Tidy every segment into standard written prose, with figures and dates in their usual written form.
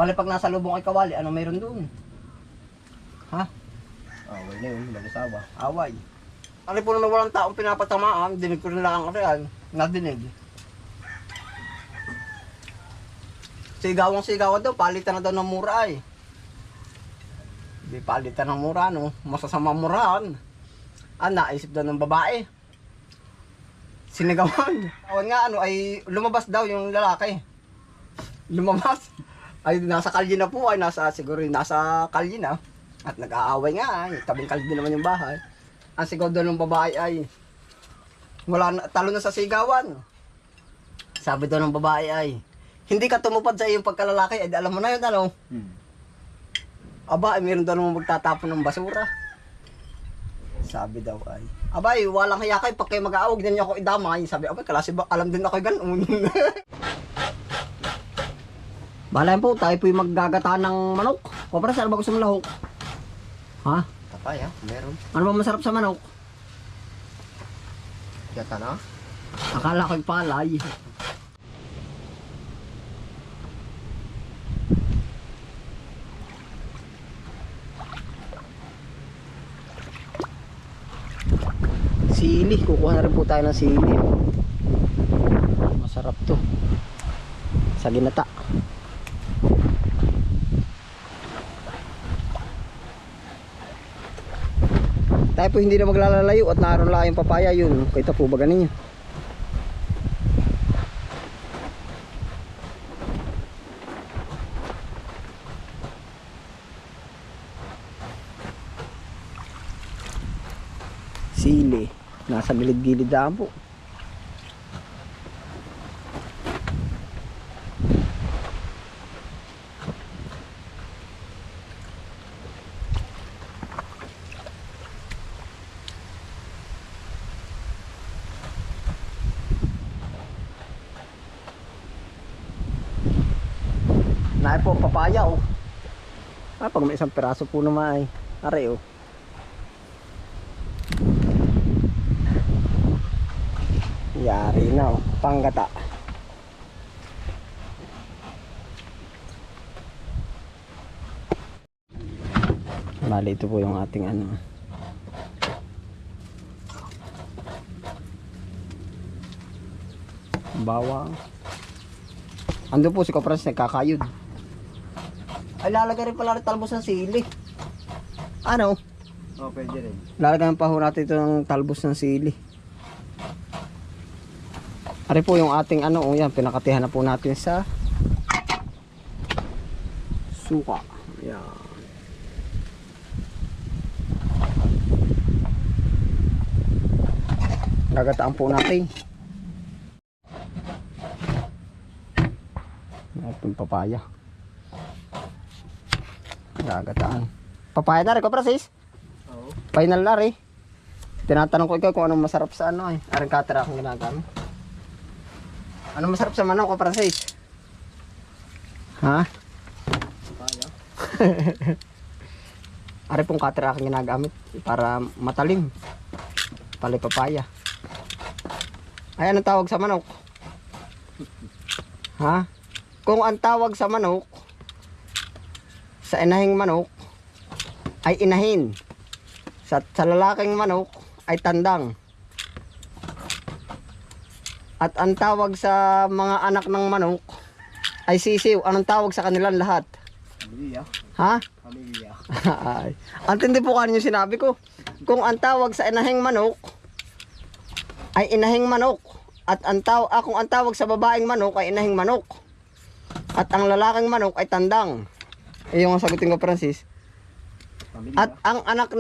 Pali pag nasa lubong ay kawali, ano meron doon? Ha? Away na yun, mag-asawa. Away. Ano po na walang taong pinapatamaan, dinig ko na lang ako yan. Nadinig. Sigawang-sigawan daw, palitan na daw ng mura eh. Di palitan ng mura, no? Masasama murahan. Naisip daw ng babae. Sinigawan. Awan nga, ay lumabas daw yung lalaki. Lumabas. Ay, nasa kalye na po, siguro nasa kalye na. At nag-aaway nga, tabing kalye din naman yung bahay. Ang sigaw daw ng babae ay, wala na, talo na sa sigawan. Sabi daw ng babae ay, hindi ka tumupad sa iyong pagkalalaki, ay alam mo na yun, ano? Aba, ay meron daw naman magtatapon ng basura. Sabi daw ay, abay, walang haya kayo, pag kayo mag-aawag, din niyo ako idamay. Sabi, abay, kalasi ba, alam din ako ganoon. Balayan po, tayo po yung maggagata ng manok. Kopra, saan ba gusto mong lahok? Ha? Papaya, meron. Ano ba masarap sa manok? Yata na? Akala ko yung palay. Sili, kukuha na rin po tayo ng sili. Masarap to. Sa ginata. Tayo po hindi na maglalalayo at naroon lang yung papaya yun. Kita po ba ganin nyo? Sili. Nasa gilid-gilid daan po. Naay po papaya oh. Pag may isang piraso po naman ay are oh. Yari na oh, panggata. Bali ito po yung ating ano. Bawang. Ando po si Kopras nagkakayod. Ay lalagay rin pala rin talbos ng sili. Ano? Oo, pwede rin. Lalagyan pa ho natin ito ng talbos ng sili. Ari po yung ating ano, yan, pinakatihan na po natin sa suka. Yan. Gagataan po natin. Ating papaya. Gagataan. Papaya na rin ko, Francis? Oo. Final na rin. Tinatanong ko ikaw kung anong masarap sa ano eh. Aring katera akong ginagamit. Ano masarap sa manok ko, Francis? Ha? Papaya. Ari pong cutter aking ginagamit para matalim. Pali papaya. Ay, anong tawag sa manok? Ha? Kung ang tawag sa manok, sa inahing manok, ay inahin. Sa lalaking manok, ay tandang. At ang tawag sa mga anak ng manok ay sisiw. Anong tawag sa kanilang lahat? Pamilya. Ha? Pamilya. Ay. Antindi po kanino sinabi ko. Kung ang tawag sa inahing manok ay inahing manok. At kung ang tawag sa babaeng manok ay inahing manok. At ang lalaking manok ay tandang. Yung ang sagutin ko, Francis. Pamilya. At ang anak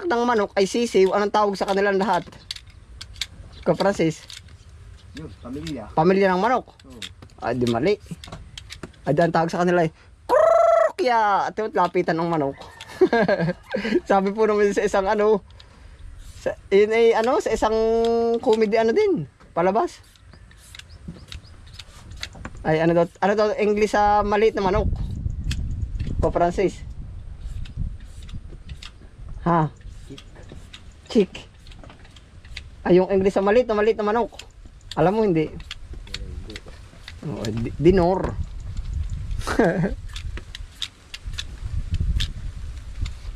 ng manok ay sisiw. Anong tawag sa kanilang lahat? Ko, Francis. Yun, pamilya. Pamilya ng manok. Oo. Ay, di mali. Ay, ang tawag sa kanila ay krrrrkya. At lapitan ng manok. Sabi po naman sa isang ano, sa isang comedy ano din, palabas. Ay, ano daw English sa maliit na manok? Ko, Francis. Ha? Chick. Ay, yung English sa maliit na manok. Alam mo hindi? Oh, dinor.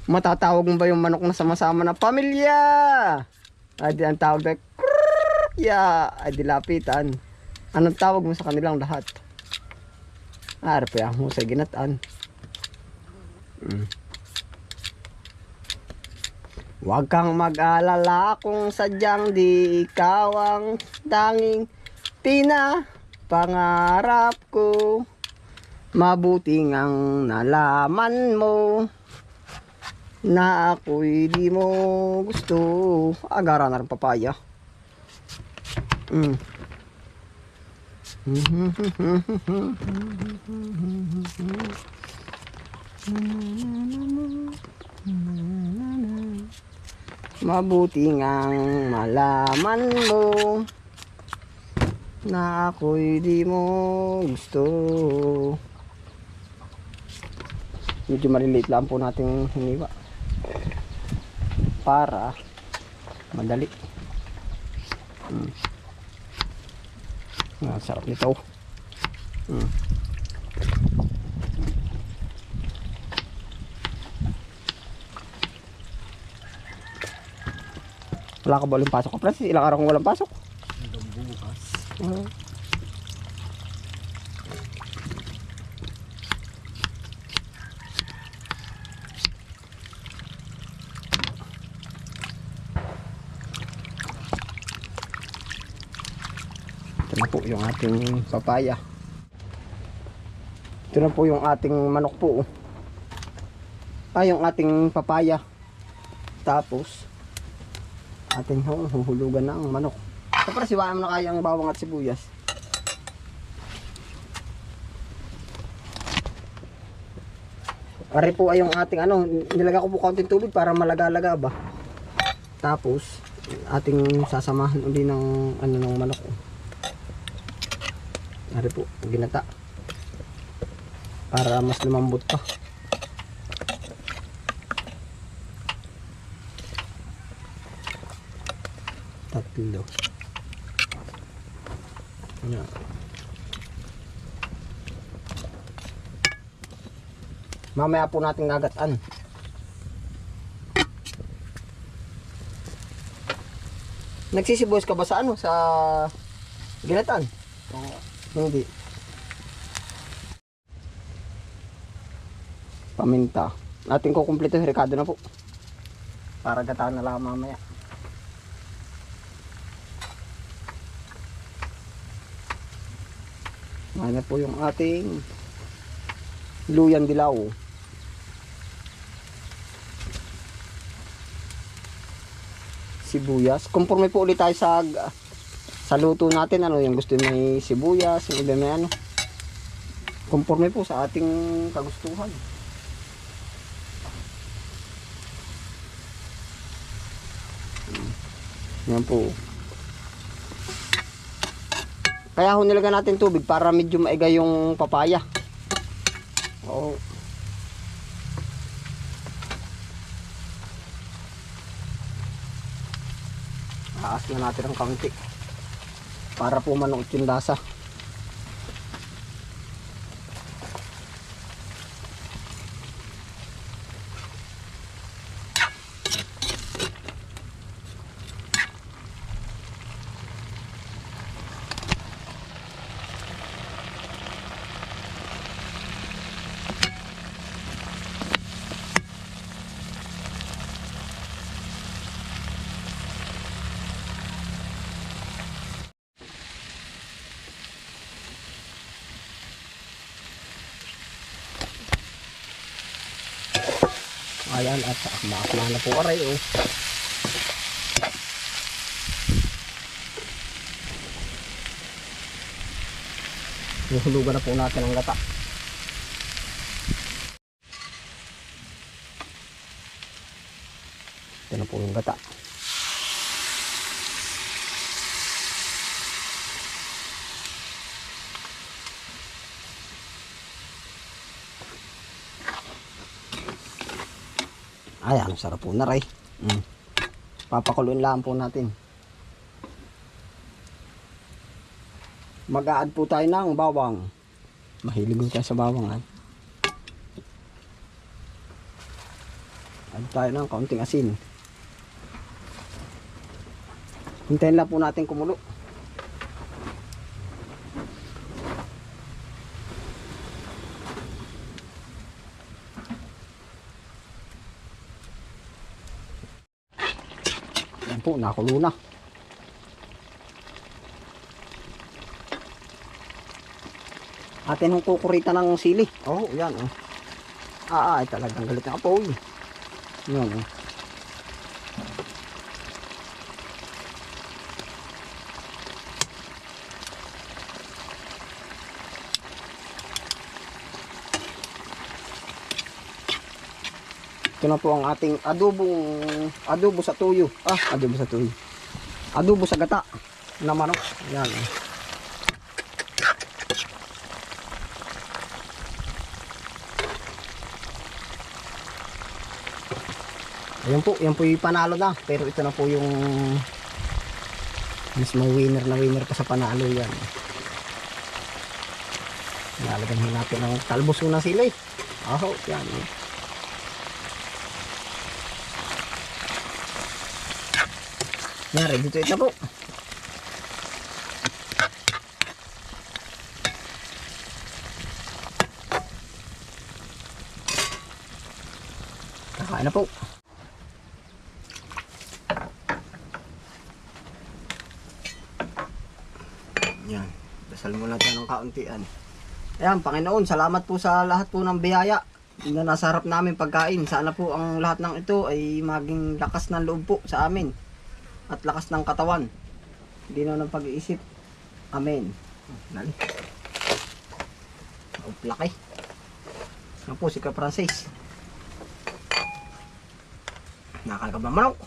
Matatawag mo ba yung manok na sama-sama na pamilya? Ay di ang tawag na ya, ay di lapitan. Anong tawag mo sa kanilang lahat? Arpe ang husay ginataan. Huwag kang mag-alala kung sadyang di ikaw ang tanging pinapangarap ko. Mabuti ngang nalaman mo na ako'y di mo gusto. Agara na rin papaya. Mabuti ngang malaman mo na ako'y di mo gusto. Medyo maliliit lang po nating hiniwa para madali. Sarap nito. Wala ka ba uling pasok ko, Francis? Ilang araw kong walang pasok? Hanggang bukas. Ito na po yung ating papaya. Ito na po yung ating manok po. Yung ating papaya. Tapos ating huhulugan ng manok. Tapos siwaan mo na kaya ang bawang at sibuyas. Pare po ay yung ating nilagay ko po kaunting tubig para malaga-laga ba. Tapos ating sasamahan uli ng ng manok. Pare po, ginata. Para mas lumambot pa. Tatlo. Yan. Mamaya po natin gagataan. Nagsisibuyas ka ba sa sa ginataan? Hindi. Paminta. Natin kukumpleto sa rekado na po. Para gataan na lang mamaya. Ano po yung ating luyang dilaw. Sibuyas. Conforme po ulit tayo sa luto natin. Ano yung gusto may sibuyas, yung iba may conforme po sa ating kagustuhan. Yan po. Kaya nilagyan natin tubig para medyo maiga yung papaya. Oo. Aas na natin ang kaunti. Para po manuot yung lasa. Ayan, at akma-akma na po aray oh. Hulugan na po natin ang gata. Ito na po yung gata. Ayan, sarap po na ray. Papakuluin lang po natin. Mag-a-add po tayo ng bawang. Mahilig ko tayo sa bawang. Add tayo ng kaunting asin. Hintayin lang po natin kumulo. Yan po, nakulo na. Atin yung kukurita ng sili. Oh, yan oh. Ay talagang galit ng apoy. Yan oh. Ito na po ang ating adobo sa tuyo. Adobo sa tuyo. Adobo sa gata na manok. Yan oh. Ayan po, yan po yung panalo na. Pero ito na po yung mismo winner na winner pa sa panalo yan. Nalagyan natin ng talbos ng sili. Yan. Yan, ready to eat na po. Kakain na po. Yan. Dasal mo lang tayo ng kauntian. Ayan, Panginoon, salamat po sa lahat po ng biyaya na nasa harap namin pagkain. Sana po ang lahat ng ito ay maging lakas ng loob po sa amin. At lakas ng katawan. Hindi na ng pag-iisip. Amen. Dali. Laki. Yan po si Ka Francis. Nakakal ka ba manok?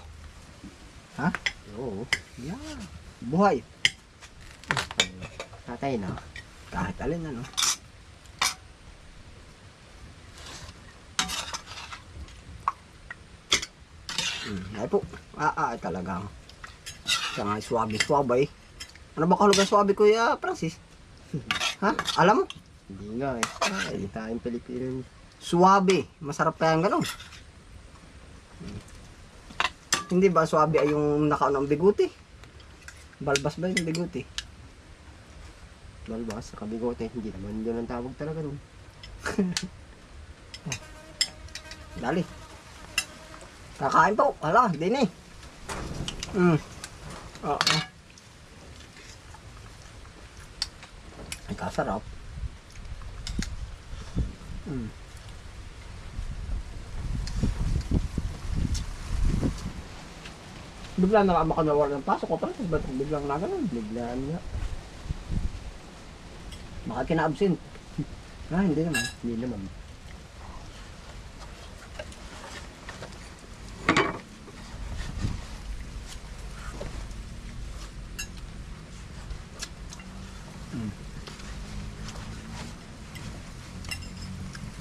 Ha? Oo. Yan. Buhay. Tatay na. Kahit alin ano. Ay po. Talagang. Siya nga swabe. Ano ba kahulugan swabe, Kuya Francis? Ha? Alam mo? Hindi nga eh. Ay, tayong Pilipino. Swabe. Masarap kaya yung ganun. Hindi ba swabe ay yung nakaano ang biguti? Balbas ba yung biguti? Malbas, sa kabigote. Hindi naman yun ang tawag talaga nun. Dali. Kakain po. Hala, din eh. Oo. Ay, kasarap. Bigla na lang makanawala ng pasok ko pala. Ba't biglang na ganun? Biglaan nga. Baka kina-absent. Hindi naman. Hindi naman.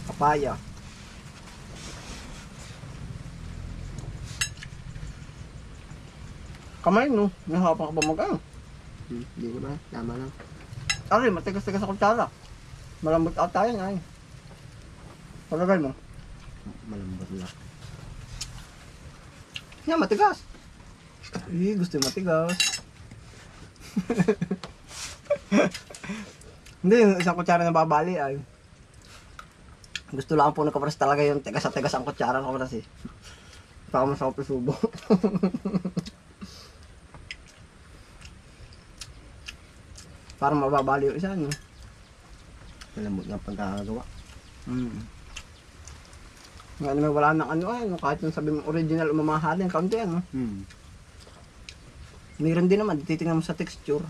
Papaya. Kamay no, nahapan ka ba mag-ano? Hindi naman. Tama lang. Ari, matigas-tigas sa kutsara. Malambot ata yan ay. Palagay mo. Malambot lang. Yan, matigas. Gusto yung matigas. Hindi, yung isang kutsara na babali ay. Gusto lang po nagkapras talaga yung tigas ang kutsara ko kasi. Baka masakop yung subo. Para mababali yung isa, no? Malambot nga pagkakagawa. Nga naman wala nang ano ay, kahit yung sabi mo original o mamahalin, kaunti ano. Meron din naman, titingnan mo sa texture.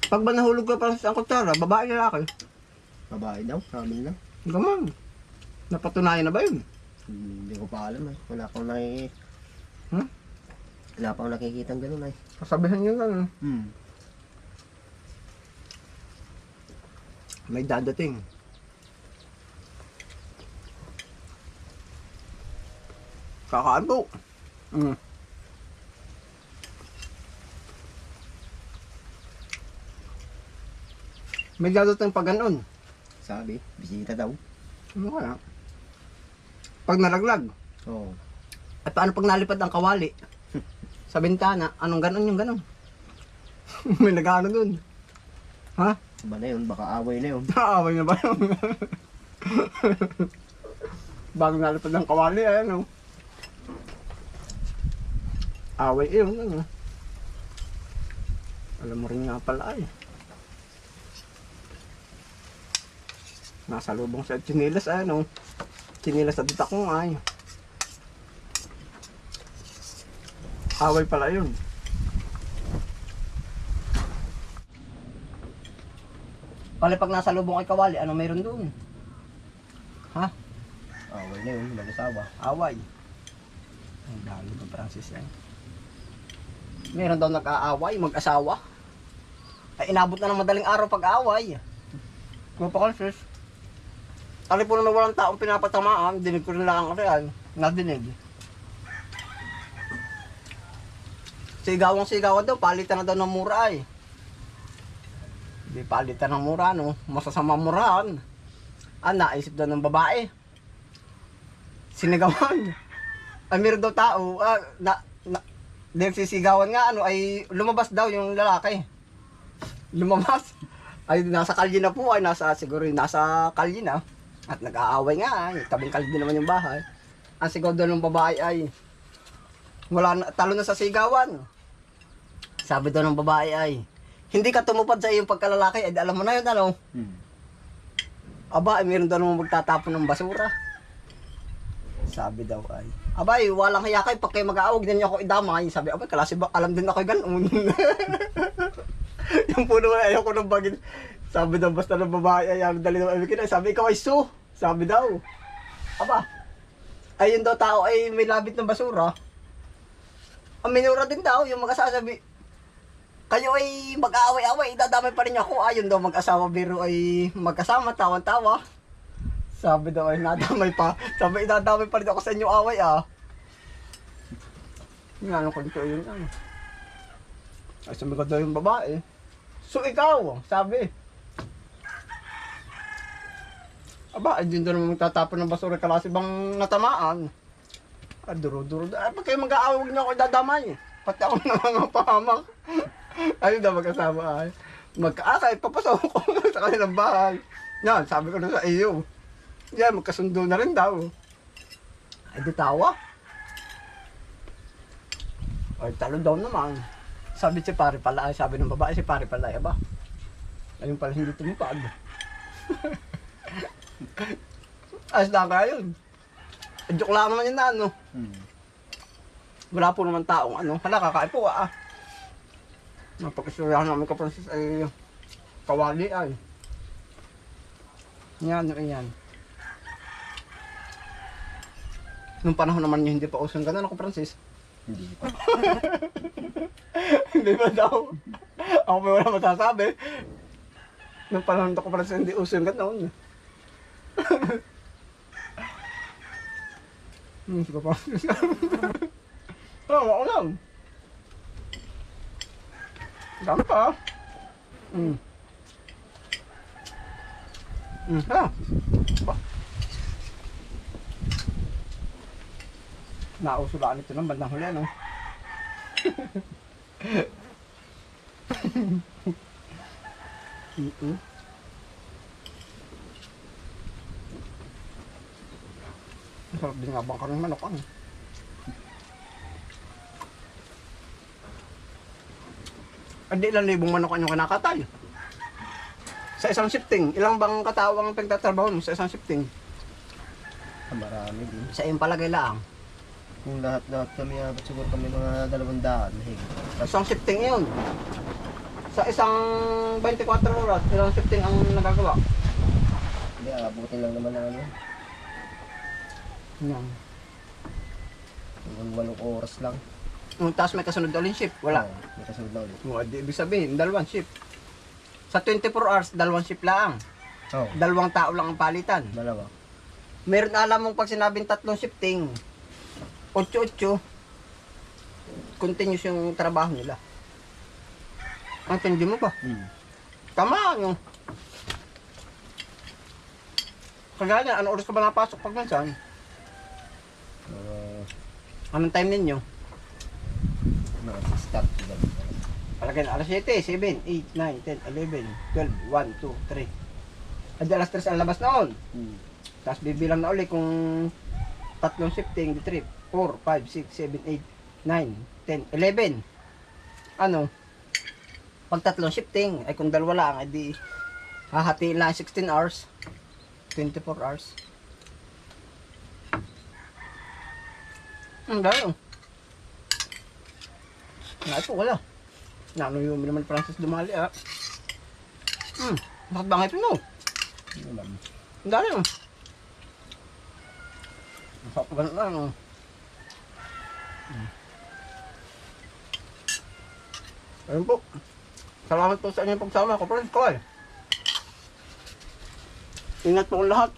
Pag ba nahulog ka pa sa kutsara, babae lalaki? Babae daw, sabi nila. Gaman. Napatunayan na ba yun? Hindi ko pa alam eh. Wala akong wala pa akong nakikita ng ganun eh. Kasabihan nyo lang. May dadating. Kakaan po. May dadating pa ganon. Sabi, bisita daw. Ano kaya? Pag nalaglag. Oo. At paano pag nalipad ang kawali? Sa bintana, anong ganon yung ganon? May nag-ano dun. Ha? Iba na yun, baka away na yun. Naaway na ba yun? Bago nalipad ang kawali, ano? Away yun, ano? Alam mo rin nga pala ay. Nasa lubong sa chinilas, ano? Chinilas sa dita ko ay. Away pala yun. Pali pag nasa lubong ay kawali, ano mayroon doon? Ha? Away na yun, mag-asawa. Away. Ang dami ng Francis yan. Meron daw nag-aaway, mag-asawa. Ay inabot na ng madaling araw pag-aaway. Kung pa Francis. Tali po na walang taong pinapatamaan, dinig ko rin lang ako yan. Nadinig. Sigawang-sigawan daw, palitan na daw ng mura ay. Di palitan ng mura, no? Masasama murahan. Naisip daw ng babae. Sinigawan. Ay, meron daw tao, nagsisigawan nga, ano, ay lumabas daw yung lalaki. Lumabas. Ay, nasa kalye na po, ay siguro nasa kalye na. At nag-aaway nga, ay, tabing kalye din naman yung bahay. Ang sigaw daw ng babae ay, wala na, talo na sa sigawan. Sabi daw ng babae ay, hindi ka tumupad sa iyong pagkalalaki, ay alam mo na yun, ano? Aba, ay meron daw naman magtatapon ng basura. Sabi daw ay, abay, walang hiya kayo, pag kayo mag-aawag, din niyo ako idamay. Sabi, abay, kalasi ba, alam din ako ganoon. Yung puno ay ayaw ko ng bagin. Sabi daw, basta ng babae, ay dali daw ay kinay. Sabi, ikaw ay su. Sabi daw. Aba, ayun daw tao ay may labit ng basura. Ang minura din daw, yung mag-asasabi, kayo ay mag-aaway-away, dadamay pa rin ako. Ayun daw, mag-asawa biro ay magkasama, tawan-tawa. Sabi daw ay nadamay pa. Sabi, idadamay pa rin ako sa inyong away, ah. Nga, anong kwento yun, ano? Ay, sumigat daw yung babae. So, ikaw, sabi. Aba, ay din daw naman magtatapon ng basura, kalasi bang natamaan. Ah, duro-duro. Ay, pag kayo mag-aawag niyo ako, idadamay. Pati ako na mga pahamak. Ayun daw, mag-asama ay. Magkaakay, papasok ko sa kanilang bahay. Yan, sabi ko na sa iyo. Yan, magkasundo na rin daw. Ay, di tawa. Ay, talo daw naman. Sabi si pare pala, ay sabi ng babae si pare pala, ay aba. Ayun pala hindi tumupad. Ayos lang kaya yun. Joke lang naman yun na, ano. Wala po naman taong, ano. Hala, kakain po, ah. Napag-istoryahan namin ka, Francis, ay kawali, ay. Yan, yan. Nung panahon naman niya hindi pa usong gano'n ako, Francis. Hindi pa. Hindi ba daw? Ako pa wala masasabi. Nung panahon ako, Francis, hindi usong gano'n. Sige pa. Oo, ako lang. Dami pa. Ha? Ba? Nausulaan ito ng bandang huli, ano? Sarap din nga bang karong manok, ano? Hindi ilang libong manok ang yung kinakatay. Sa isang shifting, ilang bang katawang pagtatrabaho mo sa isang shifting? Marami din. Sa iyong palagay lang. Kung lahat-lahat kami, siguro kami mga 200 higit. Isang shifting yun. Sa isang 24 oras, ilang shifting ang nagagawa? Hindi, abutin lang naman na ano. Yan. Hanggang 8 oras lang. Tapos may kasunod na ulit shift? Wala. Oo, may kasunod na ulit. Di ibig sabihin, dalawang shift. Sa 24 hours, dalawang shift lang. Oo, Dalawang tao lang ang palitan. dalawa. Meron na alam mong pag sinabing tatlong shifting, 8-8, continuous yung trabaho nila. Ang tindi mo ba? Tama, yung Kagaya, ano oras ka ba napasok pag minsan? Uh, Anong time ninyo? start. Palagay na alas 7, 7, 8, 9, 10, 11, 12, 1, 2, 3. Adi alas 3 ang labas noon. Tapos bibilang na uli kung tatlong shifting, di 3, 4, 5, 6, 7, 8, 9, 10, 11. Ano? Pag tatlong shifting, ay kung dalawa lang, ay di hahatiin lang 16 hours. 24 hours. Ang dahil. Na ito, wala. Naano yung naman Francis Dumali, ah. Bakit bangay ito, no? Ang dahil. Masarap ba na lang, oh. Ayun po. Salamat po sa inyong pagsama ko, friends ko, eh. Ingat po lahat,